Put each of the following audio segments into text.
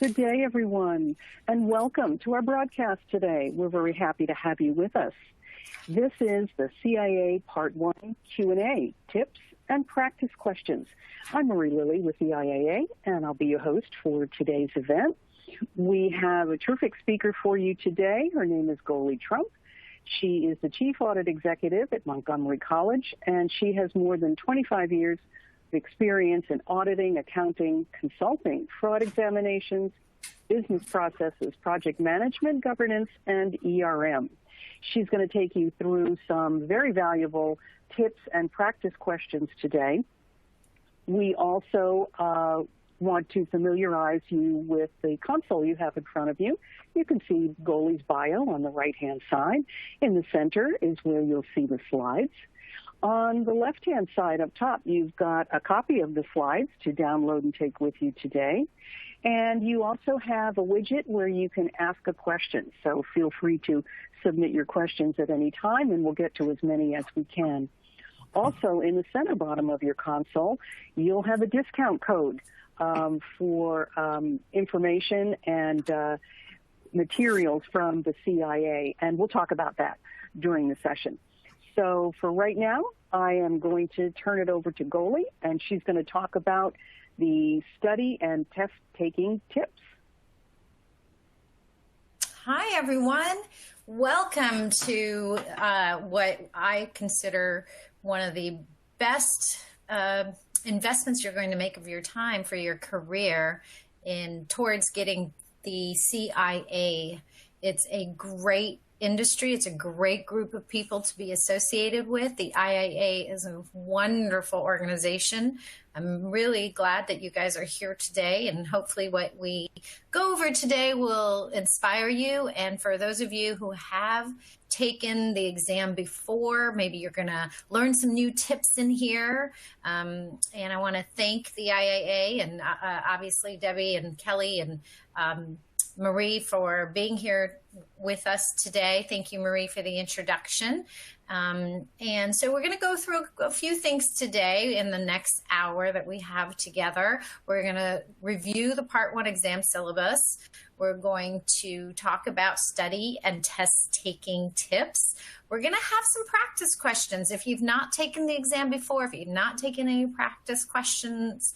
Good day, everyone, and welcome to our broadcast today. We're very happy to have you with us. This is the CIA Part 1 Q&A, Tips and Practice Questions. I'm Marie Lilly with the IAA, and I'll be your host for today's event. We have a terrific speaker for you today. Her name is Goli Trump. She is the Chief Audit Executive at Montgomery College, and she has more than 25 years experience in auditing, accounting, consulting, fraud examinations, business processes, project management, governance, and ERM. She's going to take you through some very valuable tips and practice questions today. We also want to familiarize you with the console you have in front of you. You can see Goli's bio on the right-hand side. In the center is where you'll see the slides. On the left-hand side up top, you've got a copy of the slides to download and take with you today. And you also have a widget where you can ask a question. So feel free to submit your questions at any time, and we'll get to as many as we can. Also, in the center bottom of your console, you'll have a discount code for information and materials from the CIA, and we'll talk about that during the session. So for right now, I am going to turn it over to Goli, and she's going to talk about the study and test-taking tips. Hi, everyone. Welcome to what I consider one of the best investments you're going to make of your time for your career towards getting the CIA. It's a great industry. It's a great group of people to be associated with. The IAA is a wonderful organization. I'm really glad that you guys are here today, and hopefully what we go over today will inspire you. And for those of you who have taken the exam before, maybe you're going to learn some new tips in here. And I want to thank the IAA and obviously Debbie and Kelly and Marie for being here with us today. Thank you, Marie, for the introduction. And so we're going to go through a few things today in the next hour that we have together. We're going to review the Part 1 exam syllabus. We're going to talk about study and test-taking tips. We're going to have some practice questions. If you've not taken the exam before, if you've not taken any practice questions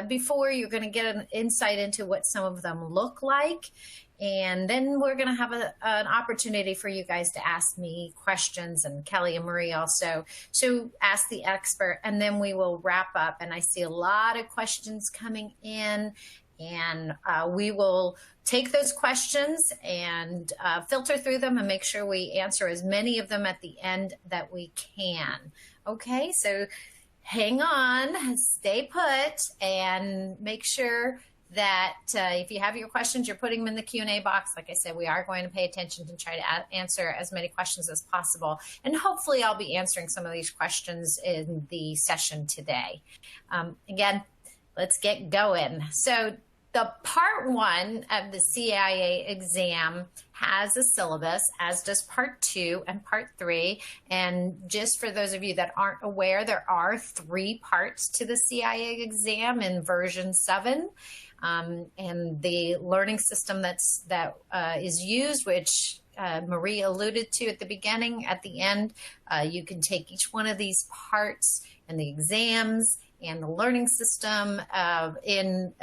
before, you're going to get an insight into what some of them look like. And then we're going to have an opportunity for you guys to ask me questions, and Kelly and Marie also. So ask the expert, and then we will wrap up. And I see a lot of questions coming in, and we will take those questions and filter through them and make sure we answer as many of them at the end that we can. Okay, so hang on, stay put, and make sure that if you have your questions, you're putting them in the Q&A box. Like I said, we are going to pay attention to try to answer as many questions as possible. And hopefully I'll be answering some of these questions in the session today. Again, let's get going. So the Part 1 of the CIA exam has a syllabus, as does Part 2 and Part 3. And just for those of you that aren't aware, there are 3 parts to the CIA exam in version 7. And the learning system that is used, which Marie alluded to at the beginning, at the end, you can take each one of these parts and the exams and the learning system in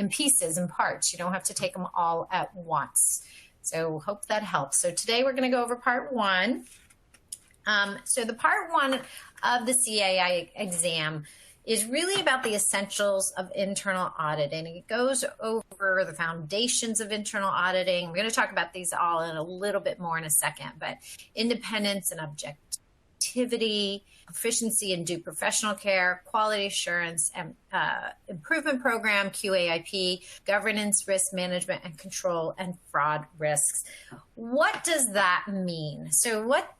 pieces and parts. You don't have to take them all at once. So hope that helps. So today we're going to go over Part 1. So the Part 1 of the CIA exam is really about the essentials of internal auditing. It goes over the foundations of internal auditing. We're going to talk about these all in a little bit more in a second, but independence and objectivity, proficiency and due professional care, quality assurance and improvement program, QAIP, governance, risk management and control, and fraud risks. What does that mean? So what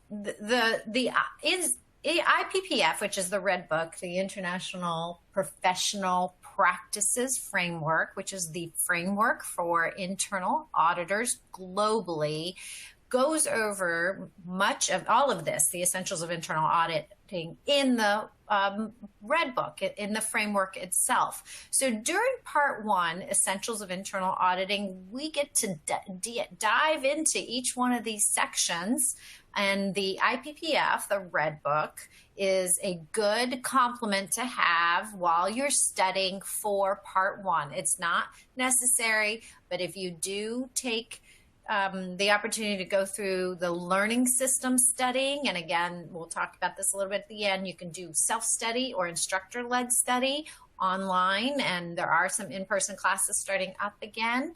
is IPPF, which is the Red Book, the International Professional Practices Framework, which is the framework for internal auditors globally, goes over much of all of this, the essentials of internal auditing, in the Red Book in the framework itself. So during part one, Essentials of Internal Auditing, we get to dive into each one of these sections. And the IPPF, the Red Book, is a good complement to have while you're studying for part one. It's not necessary, but if you do take the opportunity to go through the learning system studying, and again, we'll talk about this a little bit at the end, you can do self-study or instructor-led study online, and there are some in-person classes starting up again.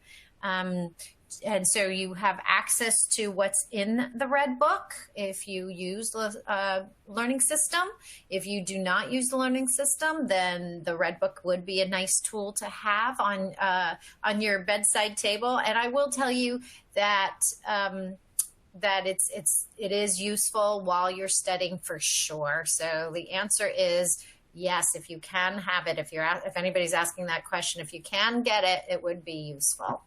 And so you have access to what's in the Red Book if you use the learning system. If you do not use the learning system, then the Red Book would be a nice tool to have on your bedside table. And I will tell you that it is useful while you're studying for sure. So the answer is yes, if you can have it. If anybody's asking that question, if you can get it, it would be useful.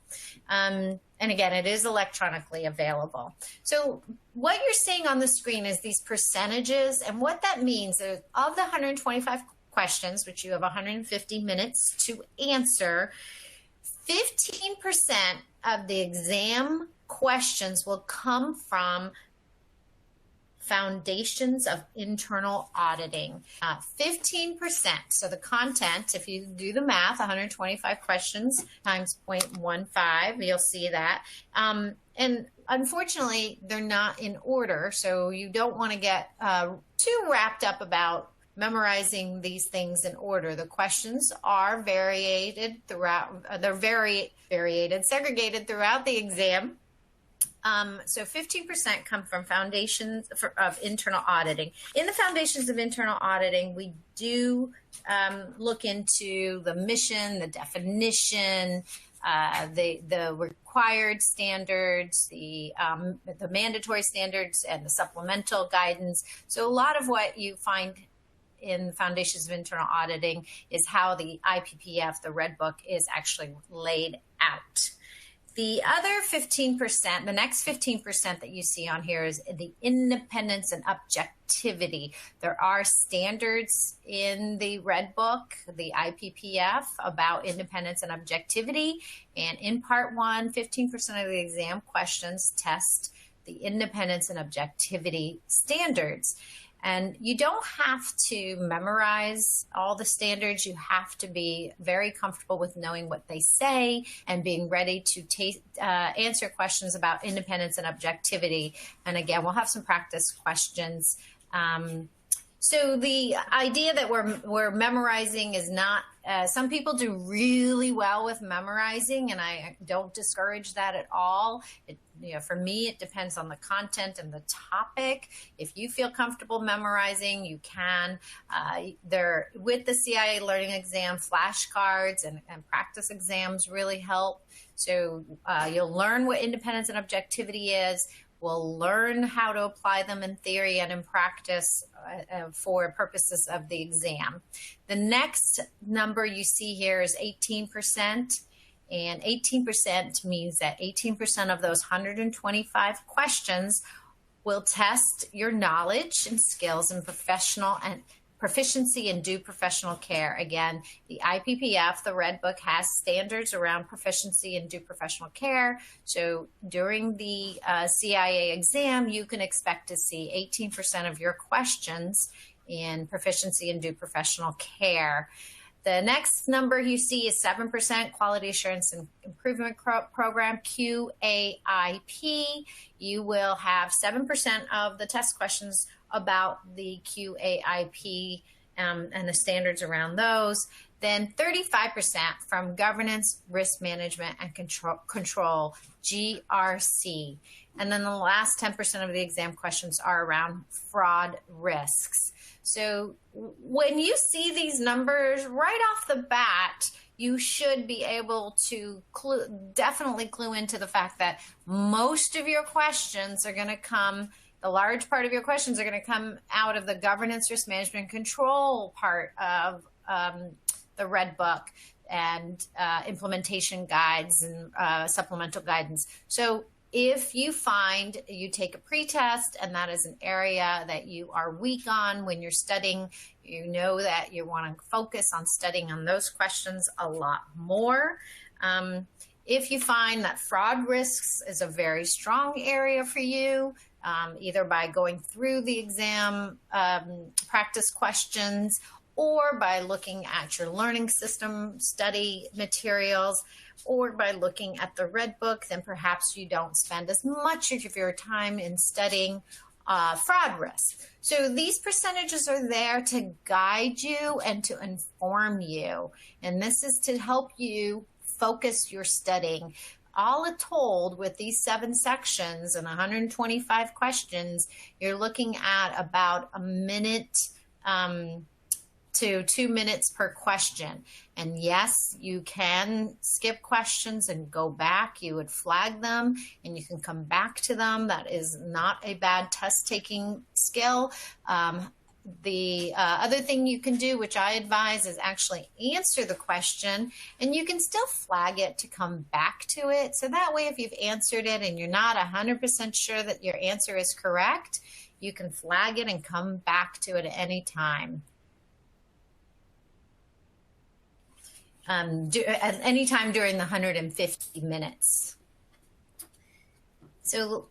And again, it is electronically available. So what you're seeing on the screen is these percentages, and what that means is of the 125 questions, which you have 150 minutes to answer, 15% of the exam questions will come from Foundations of Internal Auditing. 15%. So the content, if you do the math, 125 questions times 0.15, you'll see that. And unfortunately, they're not in order. So you don't want to get too wrapped up about memorizing these things in order. The questions are variated throughout, segregated throughout the exam. So 15% come from Foundations of Internal Auditing. In the Foundations of Internal Auditing, we do look into the mission, the definition, the required standards, the mandatory standards, and the supplemental guidance. So a lot of what you find in Foundations of Internal Auditing is how the IPPF, the Red Book, is actually laid out. The other 15%, the next 15% that you see on here is the independence and objectivity. There are standards in the Red Book, the IPPF, about independence and objectivity. And in part one, 15% of the exam questions test the independence and objectivity standards. And you don't have to memorize all the standards. You have to be very comfortable with knowing what they say and being ready to answer questions about independence and objectivity. And again, we'll have some practice questions. So the idea that we're memorizing is not, some people do really well with memorizing, and I don't discourage that at all. For me, it depends on the content and the topic. If you feel comfortable memorizing, you can. With the CIA Learning Exam, flashcards and practice exams really help. So you'll learn what independence and objectivity is. We'll learn how to apply them in theory and in practice for purposes of the exam. The next number you see here is 18%. And 18% means that 18% of those 125 questions will test your knowledge and skills and professional and proficiency and due professional care. Again, the IPPF, the Red Book, has standards around proficiency and due professional care. So during the CIA exam, you can expect to see 18% of your questions in proficiency and due professional care. The next number you see is 7%, Quality Assurance and Improvement Program, QAIP. You will have 7% of the test questions about the QAIP and the standards around those. Then 35% from Governance, Risk Management, and Control, GRC. And then the last 10% of the exam questions are around fraud risks. So when you see these numbers right off the bat, you should be able to definitely clue into the fact that most of your questions are going to come, the large part of your questions are going to come out of the Governance, Risk Management, and Control part of the Red Book and implementation guides and supplemental guidance. So If you find you take a pretest and that is an area that you are weak on when you're studying, you know that you want to focus on studying on those questions a lot more. If you find that fraud risks is a very strong area for you, either by going through the exam practice questions or by looking at your learning system study materials, or by looking at the Red Book, then perhaps you don't spend as much of your time in studying fraud risk. So these percentages are there to guide you and to inform you. And this is to help you focus your studying. All told, with these 7 sections and 125 questions, you're looking at about a minute to 2 minutes per question. And yes, you can skip questions and go back. You would flag them and you can come back to them. That is not a bad test taking skill. The other thing you can do, which I advise, is actually answer the question, and you can still flag it to come back to it. So that way, if you've answered it and you're not 100% sure that your answer is correct, you can flag it and come back to it at any time. At any time during the 150 minutes. So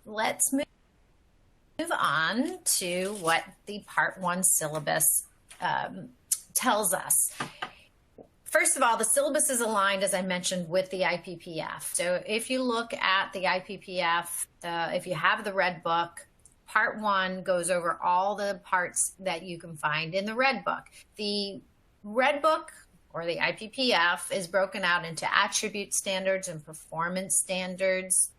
let's move on to what the Part 1 syllabus tells us. First of all, the syllabus is aligned, as I mentioned, with the IPPF. So if you look at the IPPF, if you have the Red Book, Part 1 goes over all the parts that you can find in the Red Book. The Red Book, or the IPPF, is broken out into attribute standards and performance standards.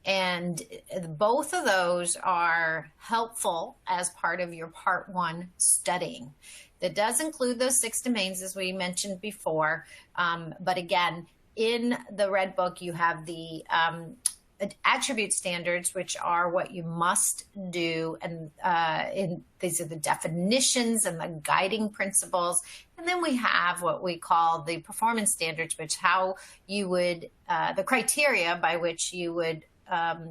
And both of those are helpful as part of your Part 1 studying. That does include those 6 domains, as we mentioned before. But again, in the Red Book, you have the attribute standards, which are what you must do, and these are the definitions and the guiding principles. And then we have what we call the performance standards, which how you would the criteria by which you would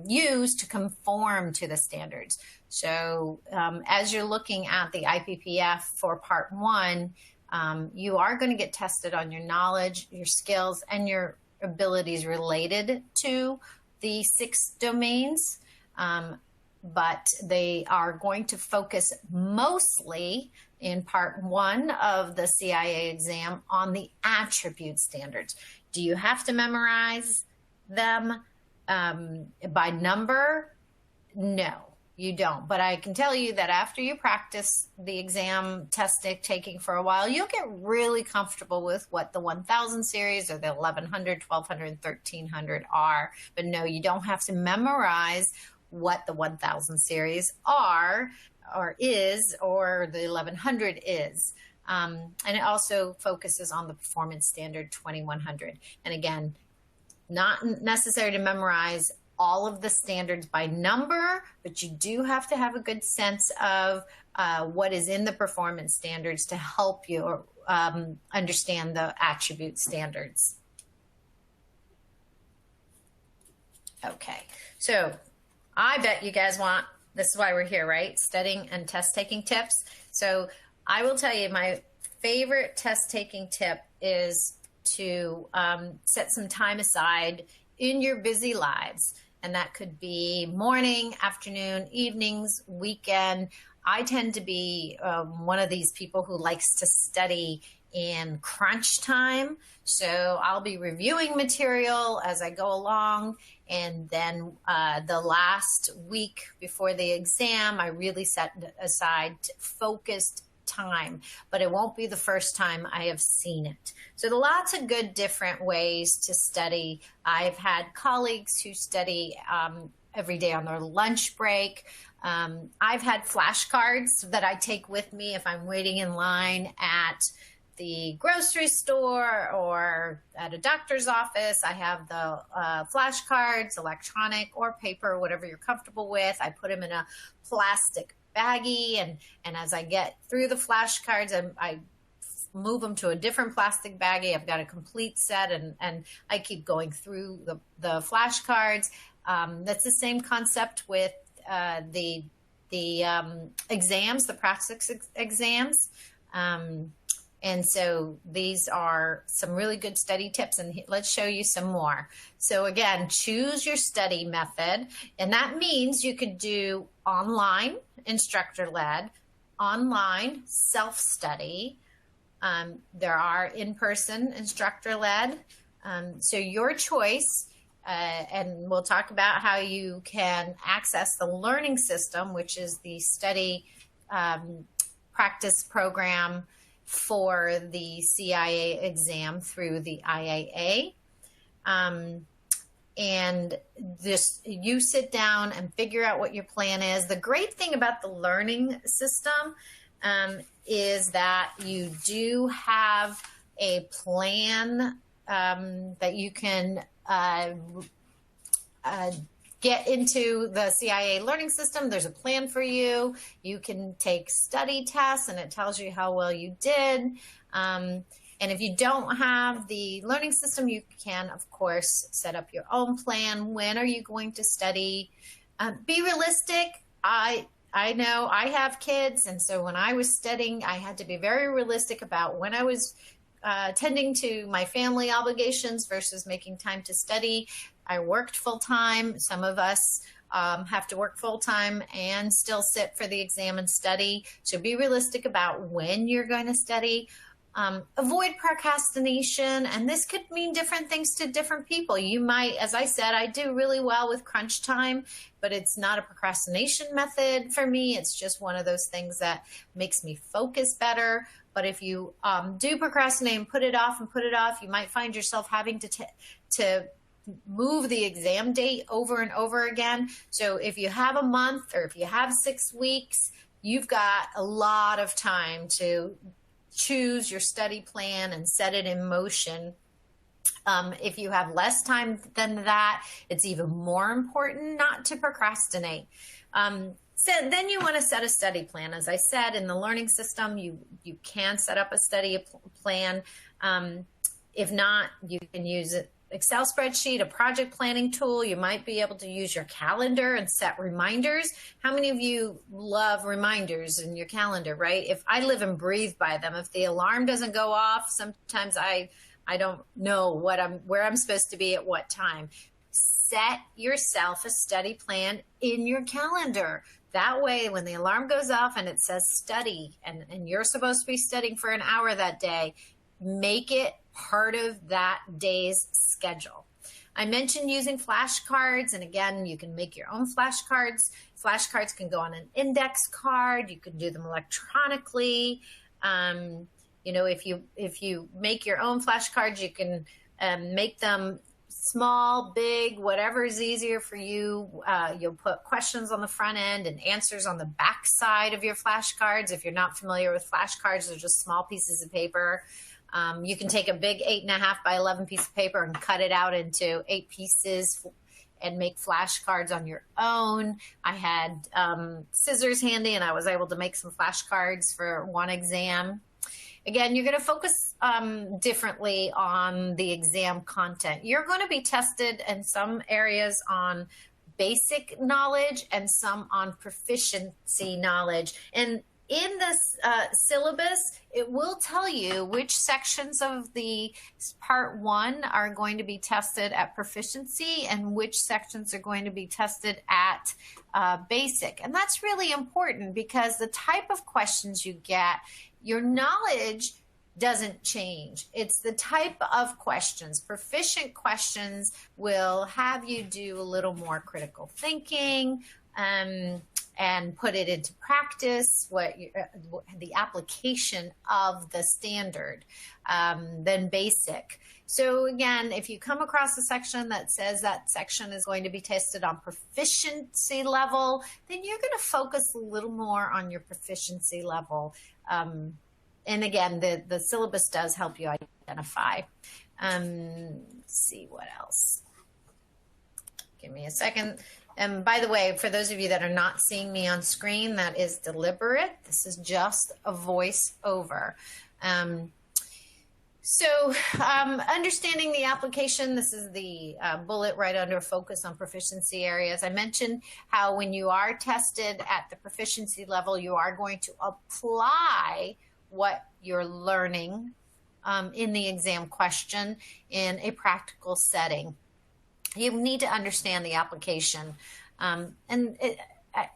use to conform to the standards. So as you're looking at the IPPF for Part 1, you are going to get tested on your knowledge, your skills, and your abilities related to the 6 domains, but they are going to focus mostly in Part 1 of the CIA exam on the attribute standards. Do you have to memorize them by number? No, you don't. But I can tell you that after you practice the exam test taking for a while, you'll get really comfortable with what the 1000 series or the 1100, 1200, and 1300 are. But no, you don't have to memorize what the 1000 series are or is, or the 1100 is. And it also focuses on the performance standard 2100. And again, not necessary to memorize all of the standards by number, but you do have to have a good sense of what is in the performance standards to help you understand the attribute standards. Okay, so I bet you guys want, this is why we're here, right? Studying and test taking tips. So I will tell you my favorite test taking tip is to set some time aside in your busy lives. And that could be morning, afternoon, evenings, weekend. I tend to be one of these people who likes to study in crunch time. So I'll be reviewing material as I go along. And then the last week before the exam, I really set aside focused time, but it won't be the first time I have seen it. So there are lots of good different ways to study. I've had colleagues who study every day on their lunch break. I've had flashcards that I take with me if I'm waiting in line at the grocery store or at a doctor's office. I have the flashcards, electronic or paper, whatever you're comfortable with. I put them in a plastic baggie, and as I get through the flashcards, I move them to a different plastic baggie. I've got a complete set, and I keep going through the flashcards. That's the same concept with the exams, the practice exams. And so these are some really good study tips, and let's show you some more. So again, choose your study method, and that means you could do online, instructor-led, online, self-study. There are in-person, instructor-led. So your choice, and we'll talk about how you can access the learning system, which is the study practice program for the CIA exam through the IAA. And you sit down and figure out what your plan is. The great thing about the learning system is that you do have a plan that you can get into the CIA learning system. There's a plan for you. You can take study tests, and it tells you how well you did. And if you don't have the learning system, you can, of course, set up your own plan. When are you going to study? Be realistic. I know I have kids, and so when I was studying, I had to be very realistic about when I was tending to my family obligations versus making time to study. I worked full-time. Some of us have to work full-time and still sit for the exam and study. So be realistic about when you're going to study. Avoid procrastination, and this could mean different things to different people. You might, as I said, I do really well with crunch time, but it's not a procrastination method for me. It's just one of those things that makes me focus better. But if you do procrastinate and put it off, you might find yourself having to move the exam date over and over again. So if you have a month or if you have 6 weeks, you've got a lot of time to choose your study plan and set it in motion. If you have less time than that, it's even more important not to procrastinate. So then you want to set a study plan. As I said, in the learning system, you can set up a study plan. If not, you can use an Excel spreadsheet, a project planning tool. You might be able to use your calendar and set reminders. How many of you love reminders in your calendar, right? If I live and breathe by them, if the alarm doesn't go off, sometimes I don't know where I'm supposed to be at what time. Set yourself a study plan in your calendar. That way, when the alarm goes off and it says study, and you're supposed to be studying for an hour that day, make it part of that day's schedule. I mentioned using flashcards, and again, you can make your own flashcards. Flashcards can go on an index card. You can do them electronically. If you make your own flashcards, you can make them small, big, whatever is easier for you. You'll put questions on the front end and answers on the back side of your flashcards. If you're not familiar with flashcards, they're just small pieces of paper. You can take a big 8.5 by 11 piece of paper and cut it out into 8 pieces and make flashcards on your own. I had scissors handy, and I was able to make some flashcards for one exam. Again, you're going to focus differently on the exam content. You're going to be tested in some areas on basic knowledge and some on proficiency knowledge. And in this syllabus, it will tell you which sections of the part 1 are going to be tested at proficiency and which sections are going to be tested at basic. And that's really important because the type of questions you get, your knowledge doesn't change. It's the type of questions. Proficient questions will have you do a little more critical thinking and put it into practice, the application of the standard, than basic. So again, if you come across a section that says that section is going to be tested on proficiency level, then you're going to focus a little more on your proficiency level. And again, the syllabus does help you identify. Let's see what else. Give me a second. And by the way, for those of you that are not seeing me on screen, that is deliberate. This is just a voice over. So understanding the application, this is the bullet right under focus on proficiency areas. I mentioned how when you are tested at the proficiency level, you are going to apply what you're learning in the exam question in a practical setting. You need to understand the application.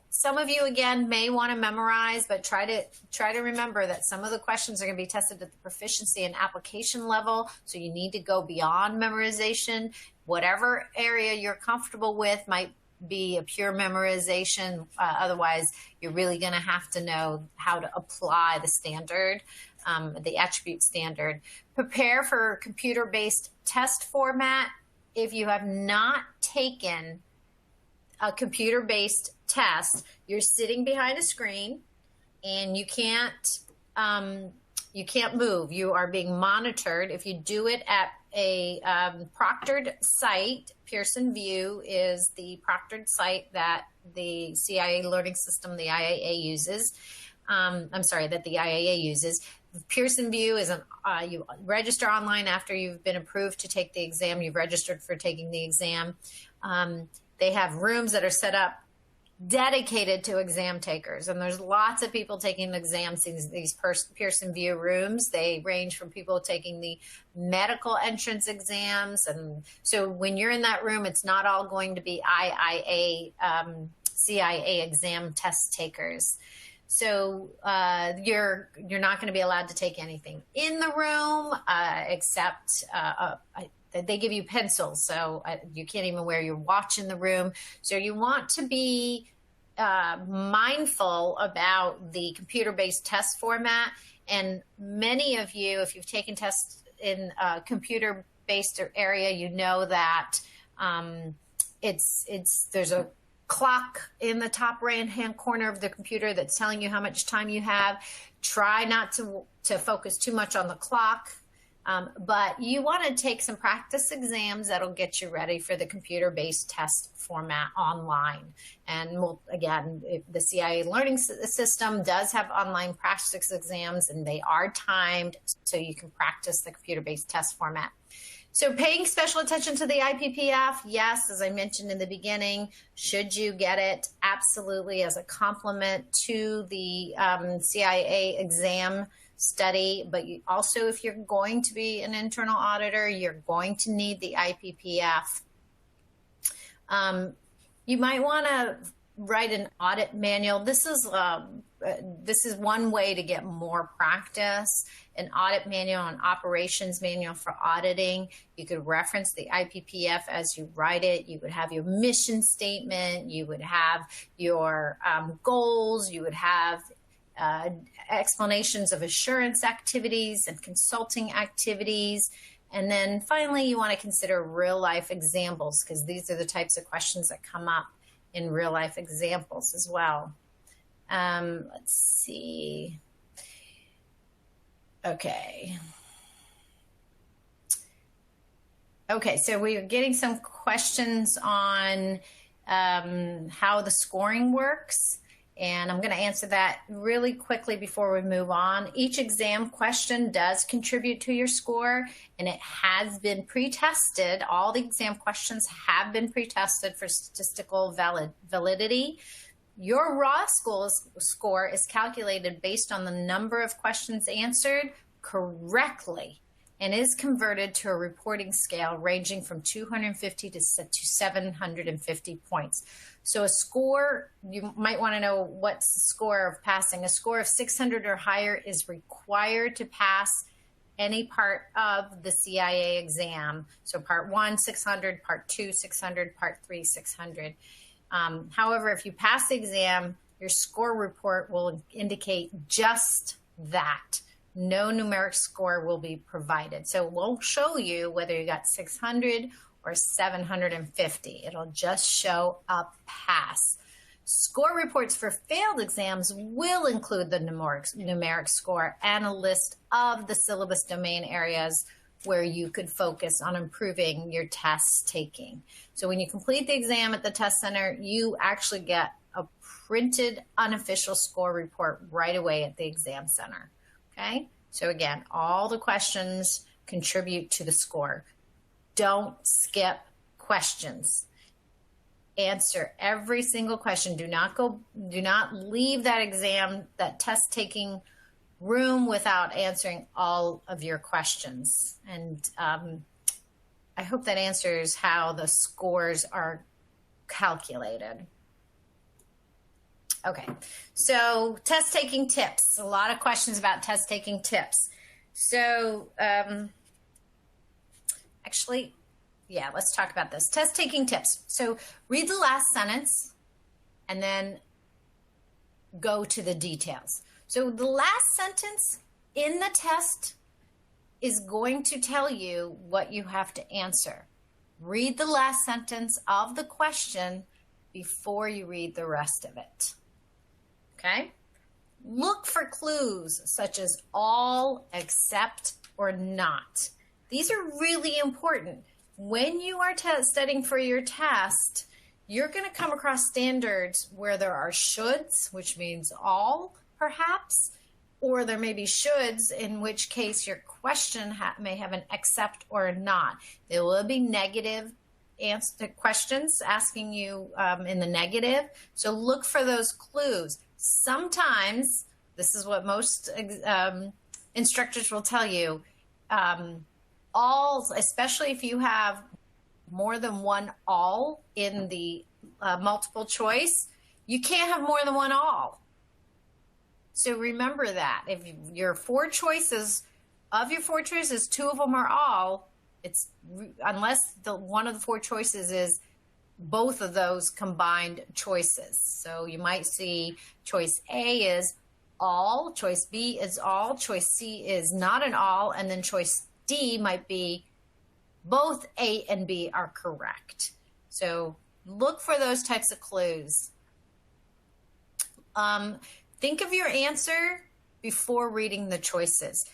Some of you, again, may want to memorize, but try to remember that some of the questions are going to be tested at the proficiency and application level. So you need to go beyond memorization. Whatever area you're comfortable with might be a pure memorization. Otherwise, you're really going to have to know how to apply the standard, the attribute standard. Prepare for computer-based test format. If you have not taken a computer-based test, you're sitting behind a screen and you can't move. You are being monitored. If you do it at a proctored site, Pearson VUE is the proctored site that the CIA learning system, the IAA uses. That the IAA uses. Pearson VUE is you register online after you've been approved to take the exam. You've registered for taking the exam. They have rooms that are set up dedicated to exam takers. And there's lots of people taking the exams in these Pearson VUE rooms. They range from people taking the medical entrance exams. And so when you're in that room, it's not all going to be IIA, CIA exam test takers. So you're not going to be allowed to take anything in the room except they give you pencils, so you can't even wear your watch in the room. So you want to be mindful about the computer-based test format. And many of you, if you've taken tests in a computer-based area, you know that there's a clock in the top right-hand corner of the computer that's telling you how much time you have. Try not to focus too much on the clock. But you want to take some practice exams that'll get you ready for the computer-based test format online. And the CIA learning system does have online practice exams, and they are timed so you can practice the computer-based test format. So paying special attention to the IPPF, yes, as I mentioned in the beginning, should you get it? Absolutely, as a complement to the CIA exam study. But you also, if you're going to be an internal auditor, you're going to need the IPPF. You might want to write an audit manual. This is one way to get more practice. An audit manual, an operations manual for auditing. You could reference the IPPF as you write it. You would have your mission statement. You would have your goals. You would have explanations of assurance activities and consulting activities. And then finally, you want to consider real life examples, because these are the types of questions that come up in real life examples as well. Let's see. Okay, so we're getting some questions on how the scoring works. And I'm going to answer that really quickly before we move on. Each exam question does contribute to your score, and it has been pre-tested. All the exam questions have been pre-tested for statistical validity. Your raw score is calculated based on the number of questions answered correctly and is converted to a reporting scale ranging from 250 to 750 points. So a score, you might want to know what's the score of passing. A score of 600 or higher is required to pass any part of the CIA exam. So part 1, 600, part 2, 600, part 3, 600. However, if you pass the exam, your score report will indicate just that. No numeric score will be provided. So it won't show you whether you got 600 or 750. It'll just show a pass. Score reports for failed exams will include the numeric score and a list of the syllabus domain areas where you could focus on improving your test taking. So when you complete the exam at the test center, you actually get a printed unofficial score report right away at the exam center. Okay, so again, all the questions contribute to the score. Don't skip questions. Answer every single question. Do not leave that exam, that test taking room without answering all of your questions. And I hope that answers how the scores are calculated. Okay, so test taking tips. A lot of questions about test taking tips. So actually, yeah, let's talk about this. Test taking tips. So read the last sentence and then go to the details. So the last sentence in the test is going to tell you what you have to answer. Read the last sentence of the question before you read the rest of it. Okay? Look for clues such as all, except, or not. These are really important. When you are studying for your test, you're going to come across standards where there are shoulds, which means all, perhaps, or there may be shoulds, in which case your question may have an except or a not. There will be negative questions asking you in the negative, so look for those clues. Sometimes, this is what most instructors will tell you, all, especially if you have more than one all in the multiple choice, you can't have more than one all. So remember that. If your four choices, two of them are all, it's unless one of the four choices is both of those combined choices. So you might see choice A is all, choice B is all, choice C is not an all, and then choice D might be both A and B are correct. So look for those types of clues. Think of your answer before reading the choices.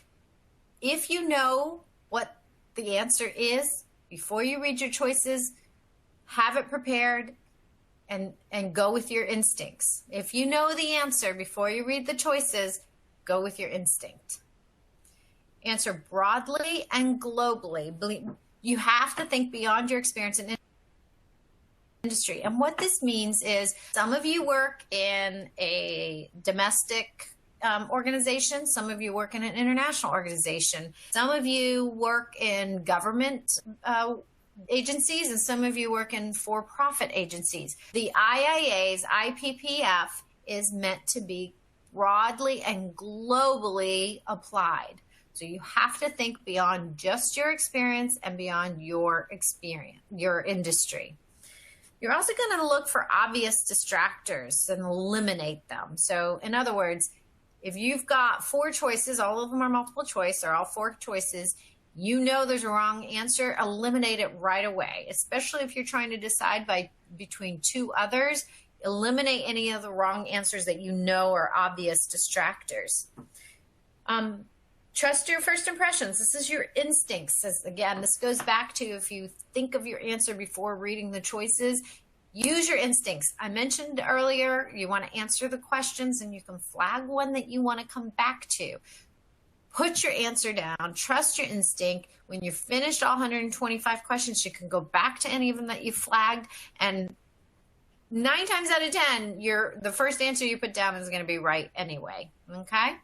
If you know what the answer is before you read your choices, have it prepared and go with your instincts. If you know the answer before you read the choices, go with your instinct. Answer broadly and globally. You have to think beyond your experience in industry. And what this means is some of you work in a domestic organization. Some of you work in an international organization. Some of you work in government agencies, and some of you work in for-profit agencies. The IIA's IPPF is meant to be broadly and globally applied. So you have to think beyond just your experience and beyond your experience, your industry. You're also going to look for obvious distractors and eliminate them. So in other words, if you've got four choices, all of them are multiple choice, or all four choices, you know there's a wrong answer, eliminate it right away, especially if you're trying to decide between two others. Eliminate any of the wrong answers that you know are obvious distractors. Trust your first impressions. This is your instincts. Again, this goes back to if you think of your answer before reading the choices, use your instincts. I mentioned earlier, you want to answer the questions and you can flag one that you want to come back to. Put your answer down. Trust your instinct. When you've finished all 125 questions, you can go back to any of them that you flagged, and 9 times out of 10, the first answer you put down is going to be right anyway, okay?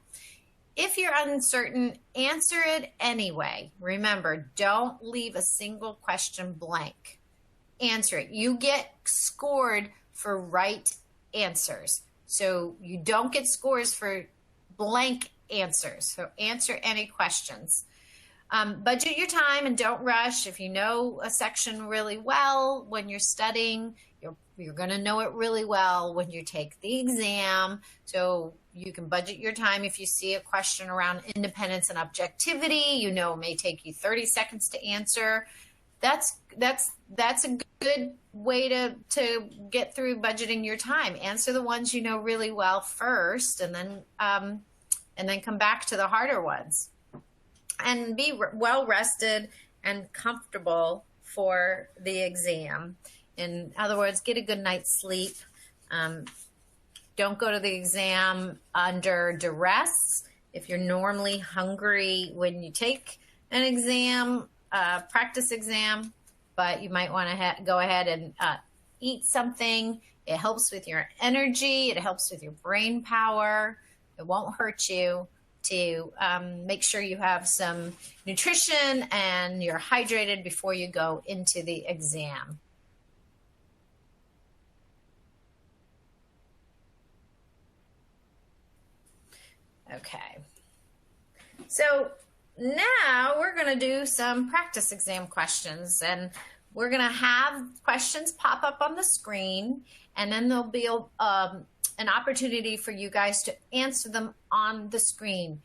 If you're uncertain, answer it anyway. Remember, don't leave a single question blank. Answer it. You get scored for right answers. So you don't get scores for blank answers. So answer any questions. Budget your time and don't rush. If you know a section really well when you're studying, you're going to know it really well when you take the exam. So you can budget your time. If you see a question around independence and objectivity, you know it may take you 30 seconds to answer. That's a good way to get through budgeting your time. Answer the ones you know really well first, and then come back to the harder ones. And be well rested and comfortable for the exam. In other words, get a good night's sleep. Don't go to the exam under duress. If you're normally hungry when you take an exam, practice exam, but you might want to go ahead and eat something. It helps with your energy. It helps with your brain power. It won't hurt you to make sure you have some nutrition and you're hydrated before you go into the exam. Okay. So now we're going to do some practice exam questions, and we're going to have questions pop up on the screen, and then there'll be an opportunity for you guys to answer them on the screen.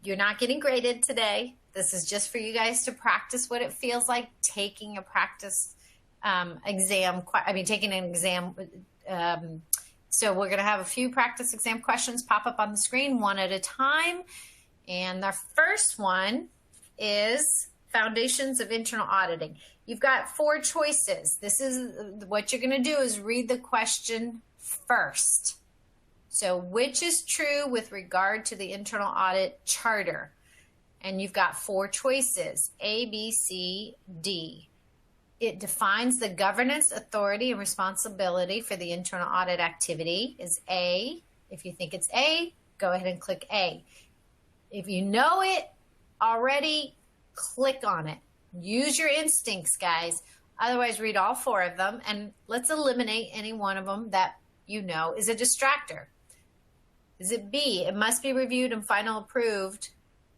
You're not getting graded today. This is just for you guys to practice what it feels like taking a practice exam. Taking an exam. So we're going to have a few practice exam questions pop up on the screen one at a time. And our first one is Foundations of Internal Auditing. You've got 4 choices. This is what you're going to do is read the question first. So which is true with regard to the internal audit charter? And you've got 4 choices, A, B, C, D. It defines the governance, authority, and responsibility for the internal audit activity is A. If you think it's A, go ahead and click A. If you know it already, click on it. Use your instincts, guys. Otherwise, read all 4 of them, and let's eliminate any one of them that you know is a distractor. Is it B? It must be reviewed and final approved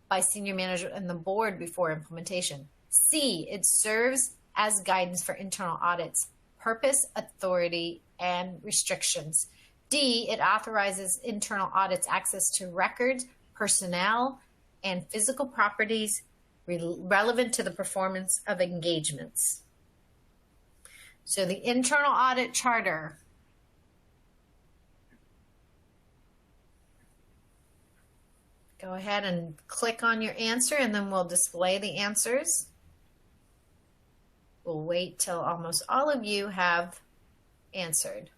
by senior management and the board before implementation. C, it serves as guidance for internal audits, purpose, authority, and restrictions. D, it authorizes internal audits access to records, personnel, and physical properties relevant to the performance of engagements. So the internal audit charter. Go ahead and click on your answer, and then we'll display the answers. We'll wait till almost all of you have answered.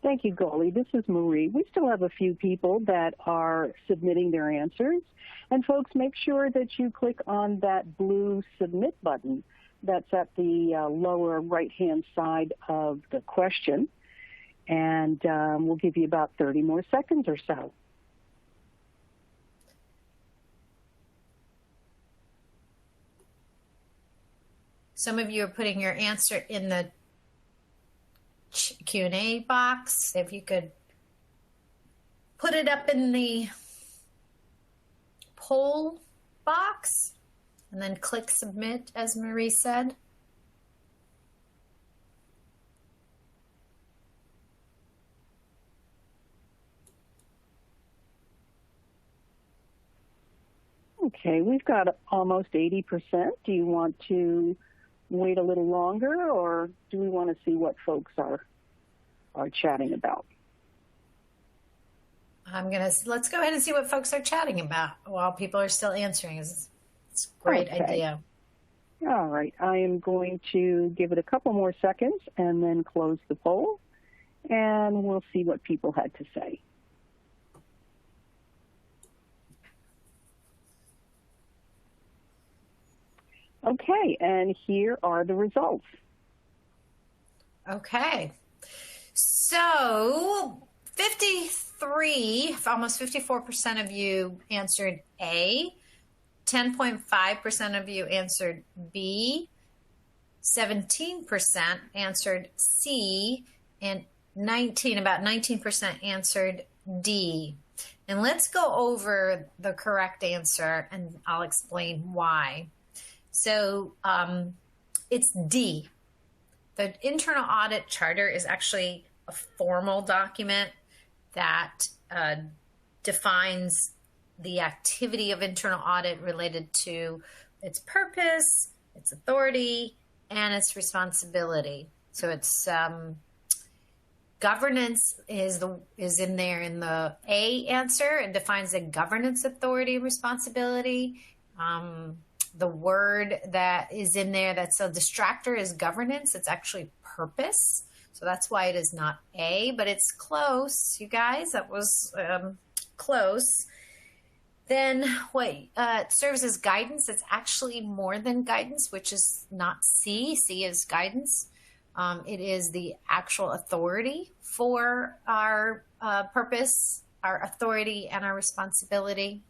Thank you, Goli. This is Marie. We still have a few people that are submitting their answers. And folks, make sure that you click on that blue submit button that's at the lower right-hand side of the question. And we'll give you about 30 more seconds or so. Some of you are putting your answer in the Q&A box. If you could put it up in the poll box and then click submit, as Marie said. Okay, we've got almost 80%. Do you want to wait a little longer, or do we want to see what folks are chatting about? Let's go ahead and see what folks are chatting about while people are still answering. It's a great idea. All right, I am going to give it a couple more seconds and then close the poll, and we'll see what people had to say. Okay, and here are the results. Okay, so 53, almost 54% of you answered A, 10.5% of you answered B, 17% answered C, and about 19% answered D. And let's go over the correct answer, and I'll explain why. So it's D. The Internal Audit Charter is actually a formal document that defines the activity of internal audit related to its purpose, its authority, and its responsibility. So it's governance is in there in the A answer. It defines the governance, authority, and responsibility. The word that is in there that's a distractor is governance. It's actually purpose. So that's why it is not A, but it's close, you guys. That was close. Then what serves as guidance, it's actually more than guidance, which is not C. C is guidance. It is the actual authority for our purpose, our authority, and our responsibility.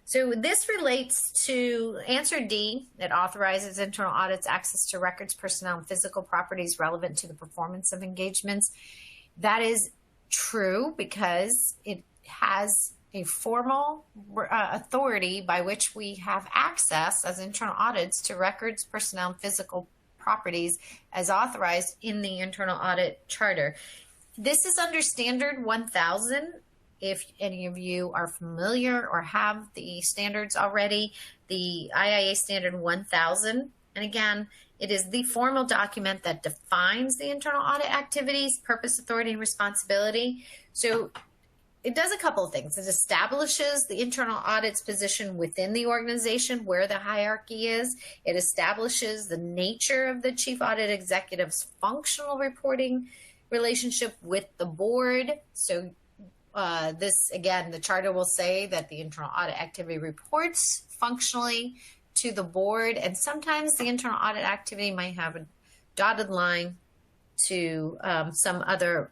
So this relates to answer D. It authorizes internal audits access to records, personnel, and physical properties relevant to the performance of engagements. That is true because it has a formal authority by which we have access as internal audits to records, personnel, and physical properties as authorized in the internal audit charter. This is under standard 1000. If any of you are familiar or have the standards already, the IIA standard 1000. And again, it is the formal document that defines the internal audit activities, purpose, authority, and responsibility. So it does a couple of things. It establishes the internal audit's position within the organization, where the hierarchy is. It establishes the nature of the chief audit executive's functional reporting relationship with the board. So this, again, the charter will say that the internal audit activity reports functionally to the board, and sometimes the internal audit activity might have a dotted line to some other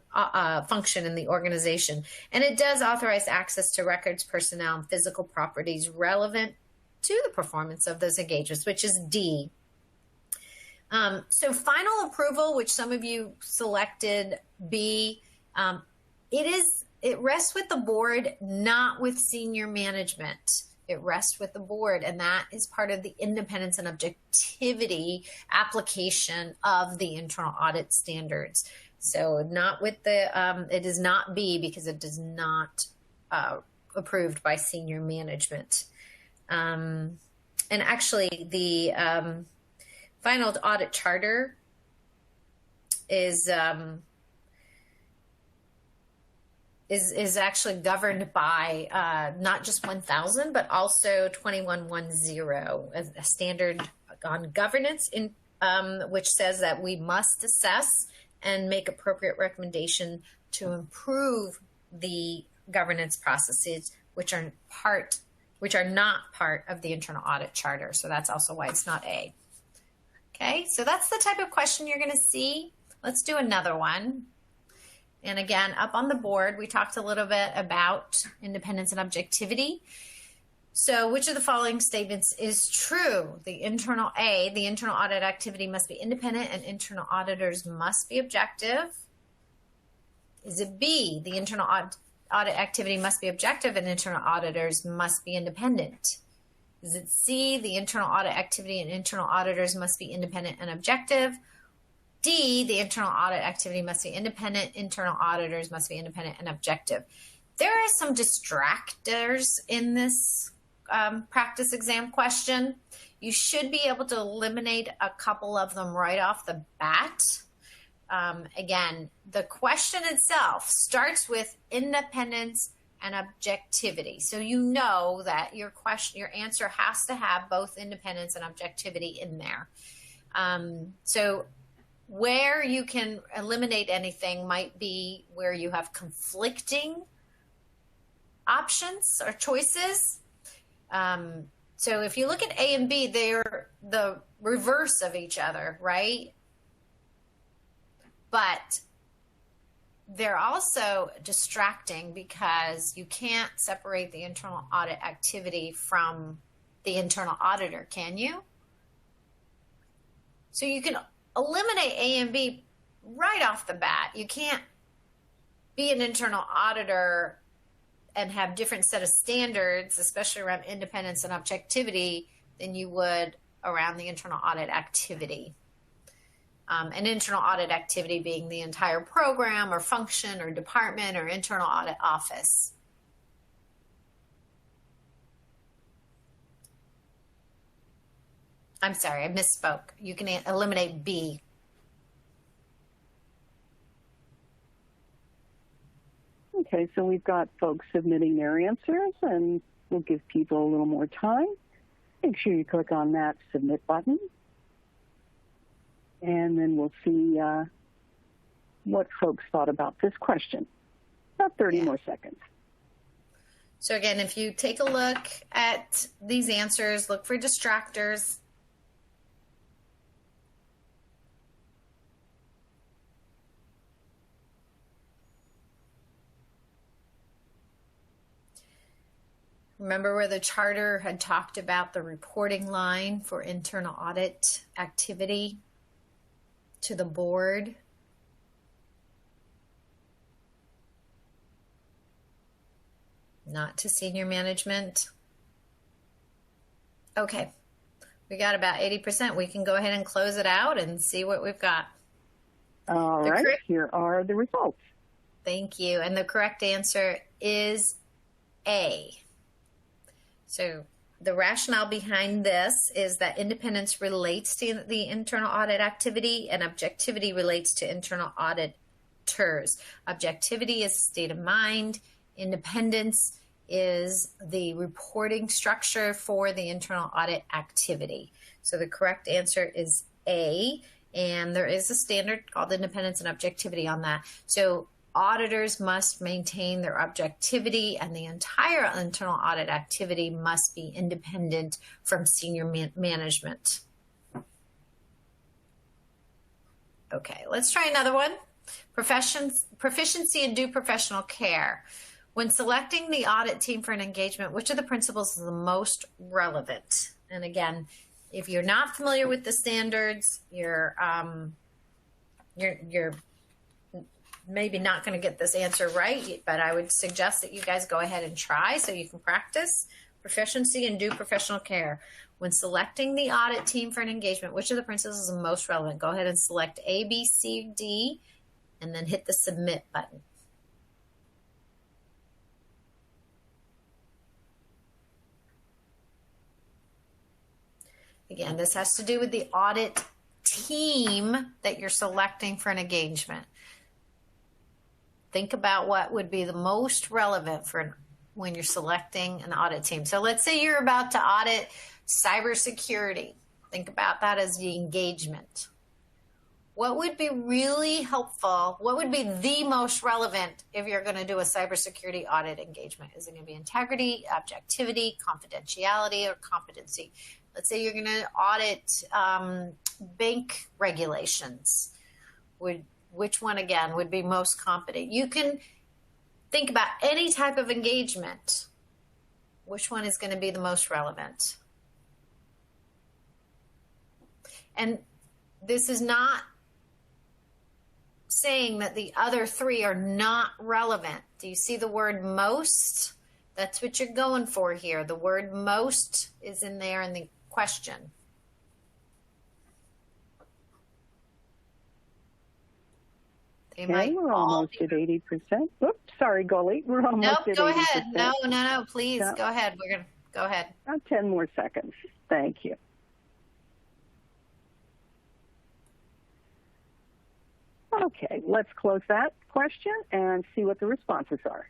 function in the organization. And it does authorize access to records, personnel, and physical properties relevant to the performance of those engagements, which is D. So final approval, which some of you selected B, it rests with the board, not with senior management. It rests with the board, and that is part of the independence and objectivity application of the internal audit standards. So not with the, it is not B because it is not approved by senior management. And actually the final audit charter is actually governed by not just 1000, but also 2110, a standard on governance, in which says that we must assess and make appropriate recommendation to improve the governance processes, which are not part of the internal audit charter. So that's also why it's not A. Okay, so that's the type of question you're going to see. Let's do another one. And again, up on the board, we talked a little bit about independence and objectivity. So which of the following statements is true? The internal audit activity must be independent and internal auditors must be objective. Is it B, the internal audit activity must be objective and internal auditors must be independent? Is it C, the internal audit activity and internal auditors must be independent and objective? D, the internal audit activity must be independent, internal auditors must be independent and objective. There are some distractors in this practice exam question. You should be able to eliminate a couple of them right off the bat. Again, the question itself starts with independence and objectivity. So you know that your answer has to have both independence and objectivity in there. So where you can eliminate anything might be where you have conflicting options or choices. So if you look at A and B, they're the reverse of each other, right? But they're also distracting because you can't separate the internal audit activity from the internal auditor, can you? So you can eliminate A and B right off the bat. You can't be an internal auditor and have different set of standards, especially around independence and objectivity, than you would around the internal audit activity. An internal audit activity being the entire program or function or department or internal audit office. I'm sorry, I misspoke. You can eliminate B. Okay, so we've got folks submitting their answers, and we'll give people a little more time. Make sure you click on that submit button. And then we'll see what folks thought about this question. About 30 more seconds. So again, if you take a look at these answers, look for distractors. Remember where the charter had talked about the reporting line for internal audit activity to the board? Not to senior management. Okay, we got about 80%. We can go ahead and close it out and see what we've got. All right, here are the results. Thank you. And the correct answer is A. So the rationale behind this is that independence relates to the internal audit activity and objectivity relates to internal auditors. Objectivity is state of mind. Independence is the reporting structure for the internal audit activity. So the correct answer is A, and there is a standard called independence and objectivity on that. So auditors must maintain their objectivity, and the entire internal audit activity must be independent from senior management. Okay, let's try another one. Proficiency and due professional care. When selecting the audit team for an engagement, which of the principles is the most relevant? And again, if you're not familiar with the standards, you're maybe not going to get this answer right, but I would suggest that you guys go ahead and try so you can practice. Proficiency and due professional care. When selecting the audit team for an engagement, which of the principles is the most relevant? Go ahead and select A, B, C, D, and then hit the submit button. Again, this has to do with the audit team that you're selecting for an engagement. Think about what would be the most relevant for when you're selecting an audit team. So let's say you're about to audit cybersecurity. Think about that as the engagement. What would be really helpful? What would be the most relevant if you're going to do a cybersecurity audit engagement? Is it going to be integrity, objectivity, confidentiality, or competency? Let's say you're going to audit bank regulations. Which one, again, would be most competent? You can think about any type of engagement. Which one is going to be the most relevant? And this is not saying that the other three are not relevant. Do you see the word most? That's what you're going for here. The word most is in there in the question. Okay, we're almost at 80%. Oops, sorry, Goli. We're almost at 80%. Nope, go ahead. No, please, go ahead. We're going to go ahead. About 10 more seconds. Thank you. Okay, let's close that question and see what the responses are.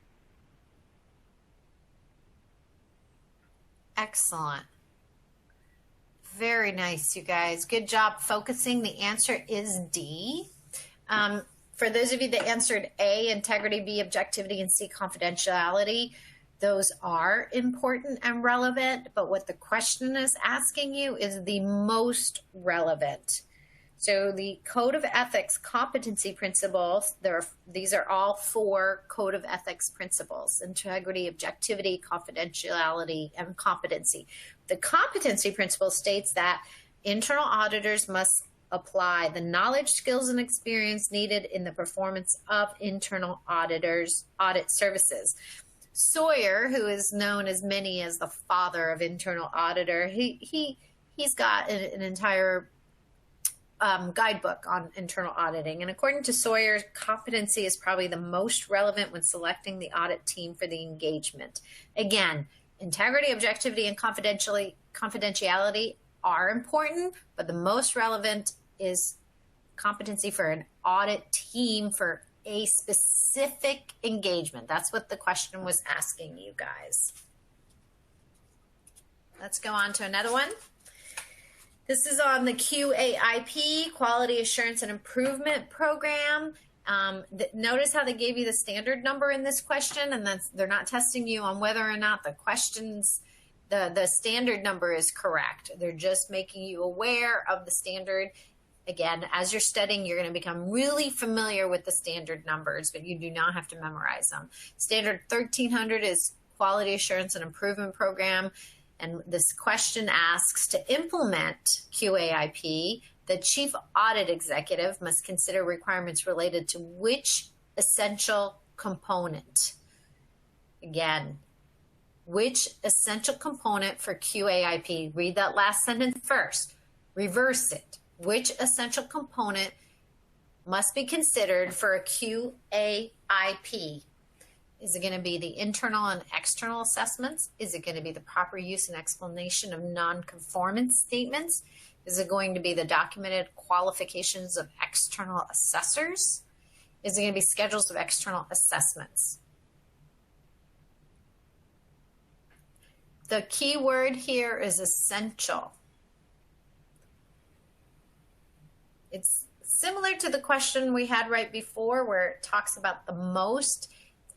Excellent. Very nice, you guys. Good job focusing. The answer is D. For those of you that answered A, integrity, B, objectivity, and C, confidentiality, those are important and relevant, but what the question is asking you is the most relevant. So the Code of Ethics competency principles, these are all 4 Code of Ethics principles: integrity, objectivity, confidentiality, and competency. The competency principle states that internal auditors must apply the knowledge, skills, and experience needed in the performance of internal auditors' audit services. Sawyer, who is known as many as the father of internal auditor, he's got an entire guidebook on internal auditing. And according to Sawyer, competency is probably the most relevant when selecting the audit team for the engagement. Again, integrity, objectivity, and confidentiality are important, but the most relevant is competency for an audit team for a specific engagement. That's what the question was asking you guys. Let's go on to another one. This is on the QAIP, Quality Assurance and Improvement Program. Notice how they gave you the standard number in this question, and they're not testing you on whether or not the questions, the standard number is correct. They're just making you aware of the standard. Again, as you're studying, you're going to become really familiar with the standard numbers, but you do not have to memorize them. Standard 1300 is Quality Assurance and Improvement Program. And this question asks, to implement QAIP, the Chief Audit Executive must consider requirements related to which essential component? Again, which essential component for QAIP? Read that last sentence first. Reverse it. Which essential component must be considered for a QAIP? Is it going to be the internal and external assessments? Is it going to be the proper use and explanation of non-conformance statements? Is it going to be the documented qualifications of external assessors? Is it going to be schedules of external assessments? The key word here is essential. It's similar to the question we had right before where it talks about the most.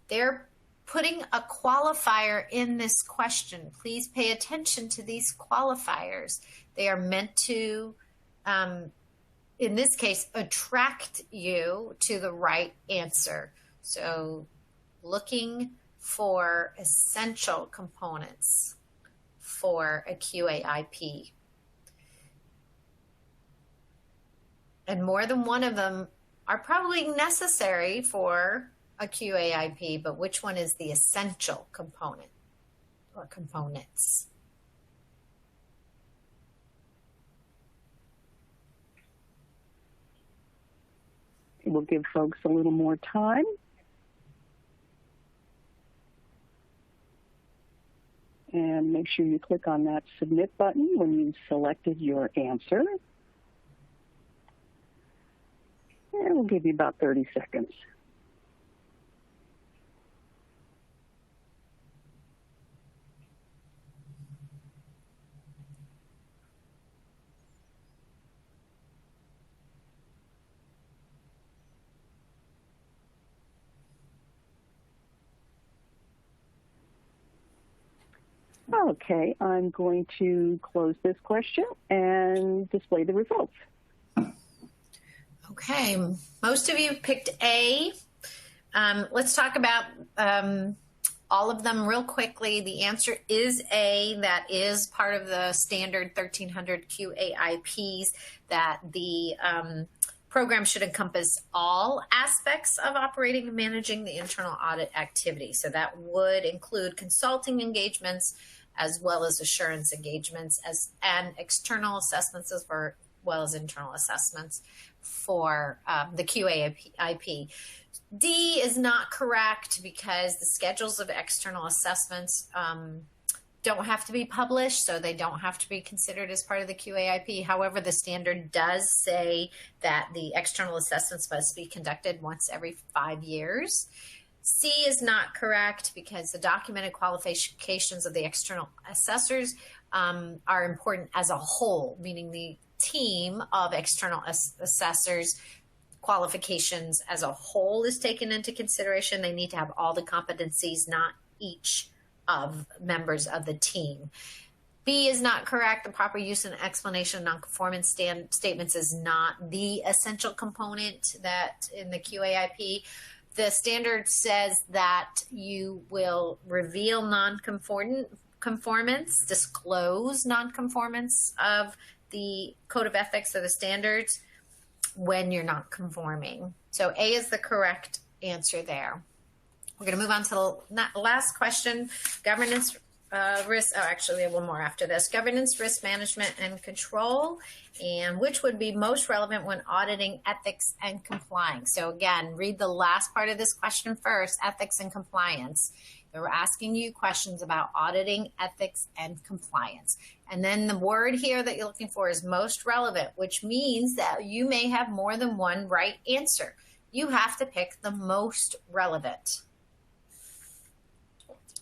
They're putting a qualifier in this question. Please pay attention to these qualifiers. They are meant to, in this case, attract you to the right answer. So looking for essential components for a QAIP. And more than one of them are probably necessary for a QAIP, but which one is the essential component or components? We'll give folks a little more time. And make sure you click on that submit button when you've selected your answer. And we'll give you about 30 seconds. Okay, I'm going to close this question and display the results. Okay, most of you picked A. Let's talk about all of them real quickly. The answer is A. That is part of the standard 1300 QAIPs, that the program should encompass all aspects of operating and managing the internal audit activity. So that would include consulting engagements as well as assurance engagements and external assessments as well as internal assessments for the QAIP. D is not correct because the schedules of external assessments don't have to be published, so they don't have to be considered as part of the QAIP. However, the standard does say that the external assessments must be conducted once every 5 years. C is not correct because the documented qualifications of the external assessors are important as a whole, meaning the team of external assessors qualifications as a whole is taken into consideration. They need to have all the competencies, not each of members of the team. B is not correct. The proper use and explanation of non-conformance statements is not the essential component that in the QAIP. The standard says that you will reveal non-conformance, disclose non-conformance of the code of ethics or the standards when you're not conforming. So A is the correct answer there. We're going to move on to the last question, governance risk. Oh, actually, we have one more after this. Governance, risk management, and control, and which would be most relevant when auditing ethics and complying. So again, read the last part of this question first, ethics and compliance. They're asking you questions about auditing, ethics, and compliance. And then the word here that you're looking for is most relevant, which means that you may have more than one right answer. You have to pick the most relevant.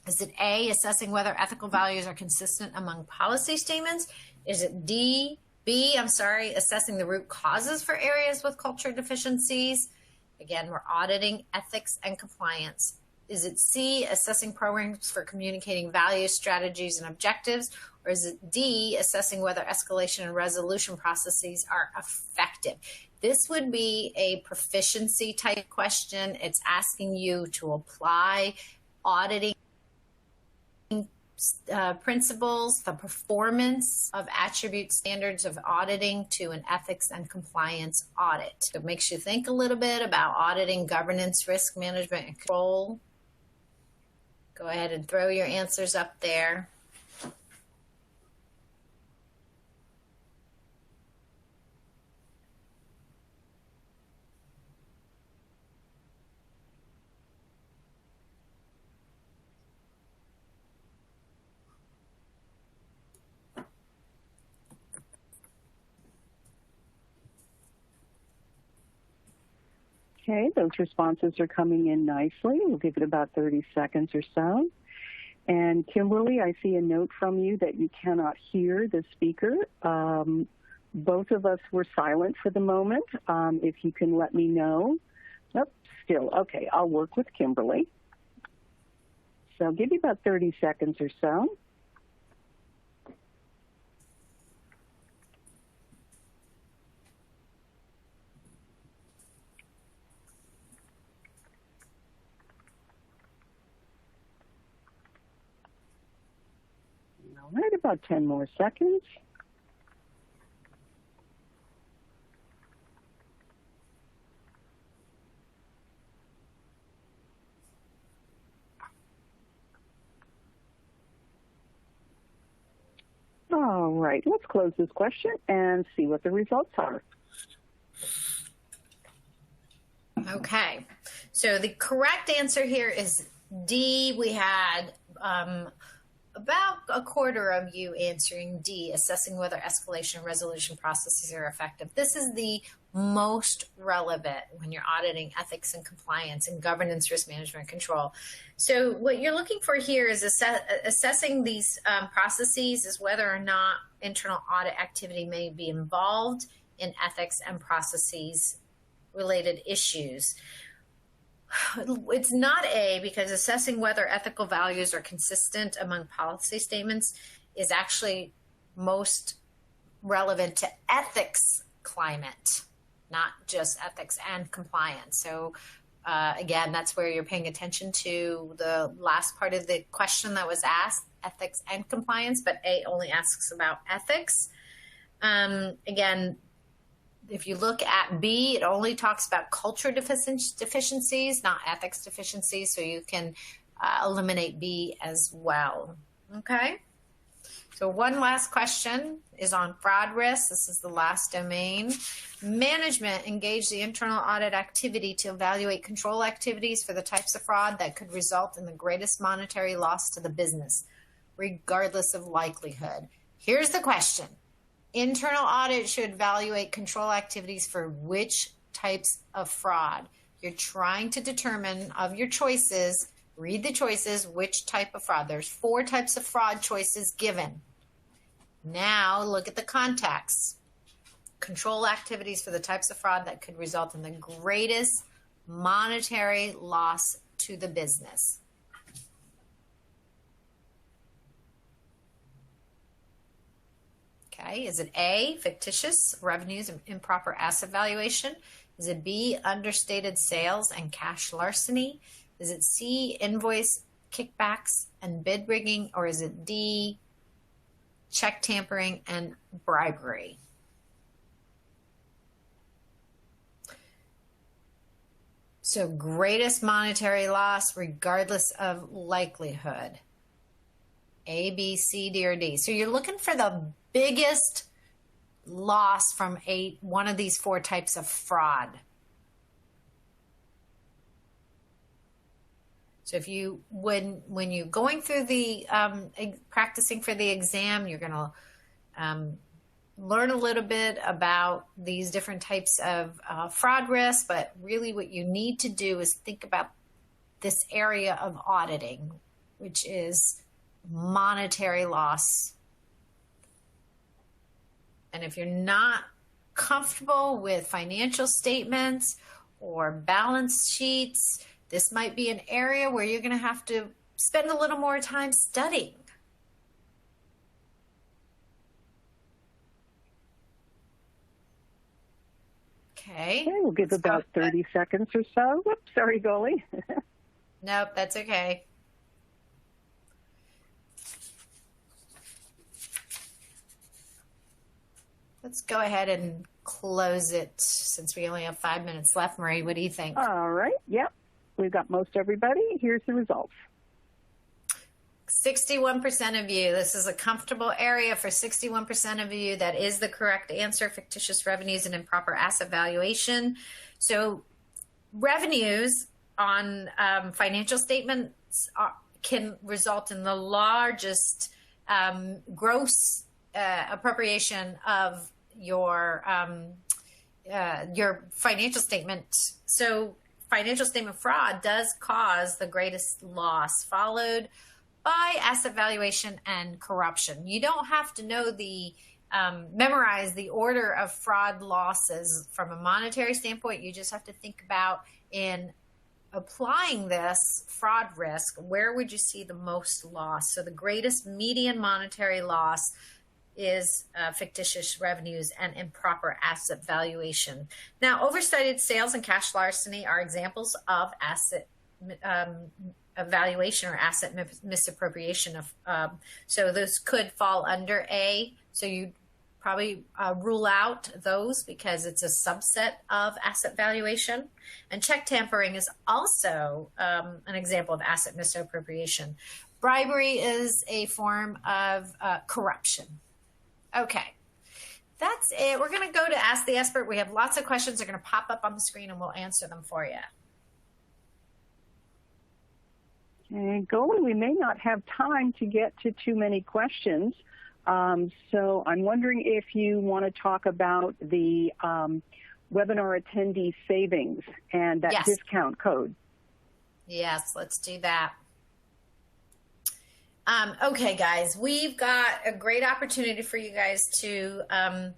Is it A, assessing whether ethical values are consistent among policy statements? Is it B, assessing the root causes for areas with culture deficiencies? Again, we're auditing ethics and compliance. Is it C, assessing programs for communicating values, strategies, and objectives? Or is it D, assessing whether escalation and resolution processes are effective? This would be a proficiency type question. It's asking you to apply auditing principles, the performance of attribute standards of auditing to an ethics and compliance audit. It makes you think a little bit about auditing, governance, risk management, and control. Go ahead and throw your answers up there. Okay, those responses are coming in nicely. We'll give it about 30 seconds or so. And Kimberly, I see a note from you that you cannot hear the speaker. Both of us were silent for the moment. If you can let me know. Nope, still. Okay, I'll work with Kimberly. So I'll give you about 30 seconds or so. All right, about 10 more seconds. All right, let's close this question and see what the results are. Okay, so the correct answer here is D. We had about a quarter of you answering D, assessing whether escalation and resolution processes are effective. This is the most relevant when you're auditing ethics and compliance and governance, risk management, control. So what you're looking for here is assessing these processes is whether or not internal audit activity may be involved in ethics and processes related issues. It's not A, because assessing whether ethical values are consistent among policy statements is actually most relevant to ethics climate, not just ethics and compliance. So again, that's where you're paying attention to the last part of the question that was asked, ethics and compliance, but A only asks about ethics. Again, if you look at B, it only talks about culture deficiencies, not ethics deficiencies, so you can eliminate B as well. Okay? So one last question is on fraud risk. This is the last domain. Management engaged the internal audit activity to evaluate control activities for the types of fraud that could result in the greatest monetary loss to the business, regardless of likelihood. Here's the question. Internal audit should evaluate control activities for which types of fraud. You're trying to determine of your choices, read the choices, which type of fraud. There's 4 types of fraud choices given. Now look at the context. Control activities for the types of fraud that could result in the greatest monetary loss to the business. Okay, is it A, fictitious revenues and improper asset valuation? Is it B, understated sales and cash larceny? Is it C, invoice kickbacks and bid rigging? Or is it D, check tampering and bribery? So greatest monetary loss regardless of likelihood. A, B, C, D, or D. So you're looking for the biggest loss from one of these 4 types of fraud. So if you when you're going through the practicing for the exam, you're going to learn a little bit about these different types of fraud risk, but really what you need to do is think about this area of auditing, which is monetary loss. And if you're not comfortable with financial statements or balance sheets. This might be an area where you're going to have to spend a little more time studying. Okay. We'll give about 30 seconds or so. Whoops, sorry, Goli. Nope, that's okay. Let's go ahead and close it since we only have 5 minutes left. Marie, what do you think? All right. Yep. We've got most everybody. Here's the results. 61% of you. This is a comfortable area for 61% of you. That is the correct answer: fictitious revenues and improper asset valuation. So revenues on financial statements can result in the largest gross appropriation of your financial statement. So financial statement fraud does cause the greatest loss, followed by asset valuation and corruption. You don't have to know memorize the order of fraud losses from a monetary standpoint. You just have to think about, in applying this fraud risk, where would you see the most loss? So the greatest median monetary loss is fictitious revenues and improper asset valuation. Now, overstated sales and cash larceny are examples of asset evaluation or asset misappropriation. So those could fall under A. So you probably rule out those because it's a subset of asset valuation. And check tampering is also an example of asset misappropriation. Bribery is a form of corruption. Okay, that's it. We're going to go to Ask the Expert. We have lots of questions. They're going to pop up on the screen and we'll answer them for you. And Goli, we may not have time to get to too many questions. So I'm wondering if you want to talk about the webinar attendee savings and that discount code. Yes, let's do that. Okay, guys, we've got a great opportunity for you guys to,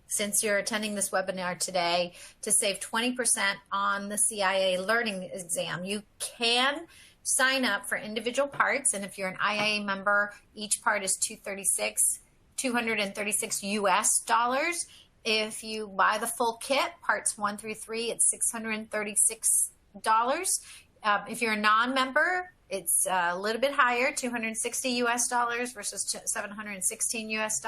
since you're attending this webinar today, to save 20% on the CIA learning exam. You can sign up for individual parts, and if you're an IA member, each part is $236 US. If you buy the full kit, parts 1 through 3, it's $636. If you're a non-member, it's a little bit higher, $260 US versus $716 US.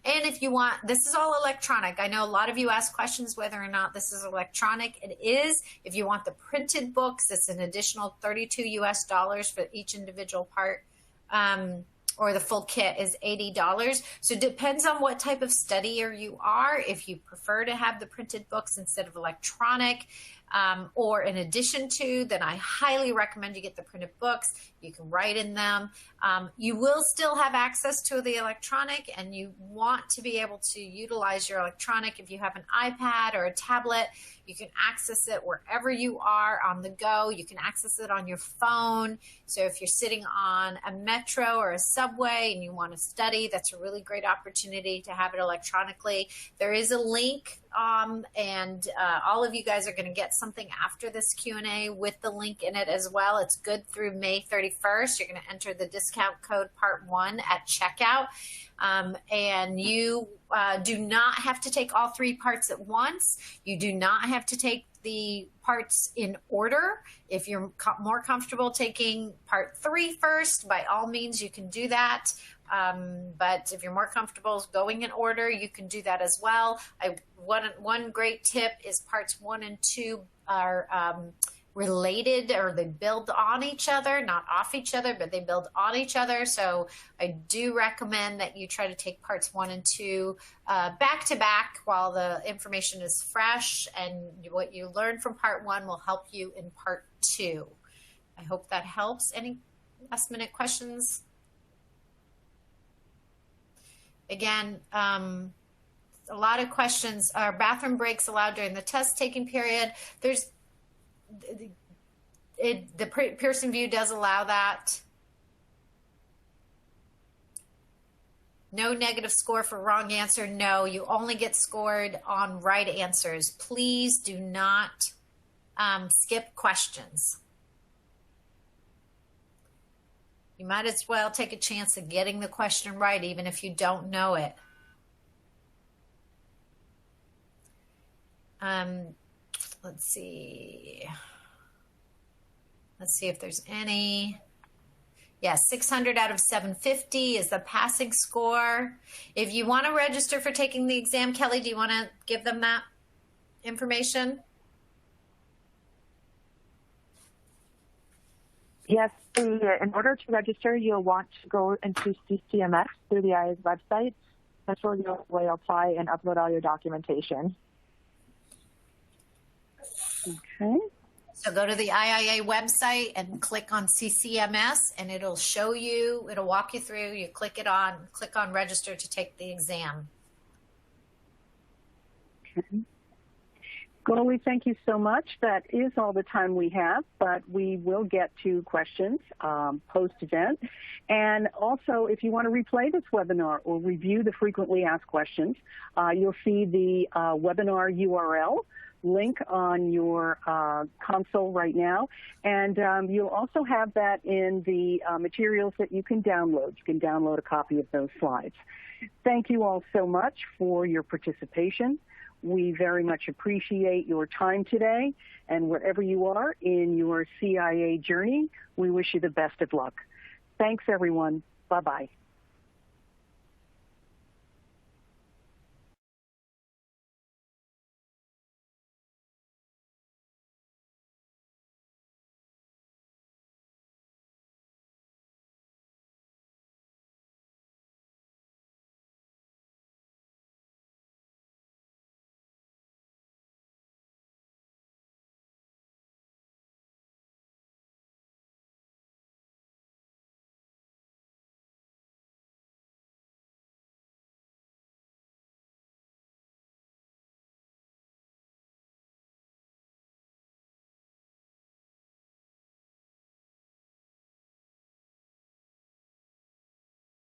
And if you want, this is all electronic. I know a lot of you ask questions whether or not this is electronic. It is. If you want the printed books, it's an additional $32 US for each individual part. Or the full kit is $80. So it depends on what type of studier you are. If you prefer to have the printed books instead of electronic, or in addition to, then I highly recommend you get the printed books. You can write in them. You will still have access to the electronic, and you want to be able to utilize your electronic. If you have an iPad or a tablet, you can access it wherever you are on the go. You can access it on your phone. So if you're sitting on a metro or a subway and you want to study, that's a really great opportunity to have it electronically. There is a link, and all of you guys are going to get something after this Q&A with the link in it as well. It's good through May 31st. You're going to enter the discount code part 1 at checkout. And you do not have to take all 3 parts at once. You do not have to take the parts in order. If you're more comfortable taking part 3 first, by all means, you can do that. But if you're more comfortable going in order, you can do that as well. One great tip is parts 1 and 2 are related, or they build on each other, not off each other, but they build on each other. So I do recommend that you try to take parts 1 and 2 back to back while the information is fresh, and what you learn from part 1 will help you in part 2. I hope that helps. Any last minute questions? Again, a lot of questions. Are bathroom breaks allowed during the test taking period? The Pearson VUE does allow that. No negative score for wrong answer. No, you only get scored on right answers. Please do not skip questions. You might as well take a chance of getting the question right, even if you don't know it. Let's see. Let's see if there's any. Yeah, 600 out of 750 is the passing score. If you want to register for taking the exam, Kelly, do you want to give them that information? Yes, in order to register, you'll want to go into CRMA through the IA's website. That's where you'll apply and upload all your documentation. Okay. So go to the IIA website and click on CCMS, and it'll show you, it'll walk you through, you click on register to take the exam. Okay. Goli, thank you so much. That is all the time we have, but we will get to questions post-event. And also, if you want to replay this webinar or review the frequently asked questions, you'll see the webinar URL link on your console right now. And you'll also have that in the materials that you can download. You can download a copy of those slides. Thank you all so much for your participation. We very much appreciate your time today, and wherever you are in your CIA journey, we wish you the best of luck. Thanks, everyone. Bye-bye.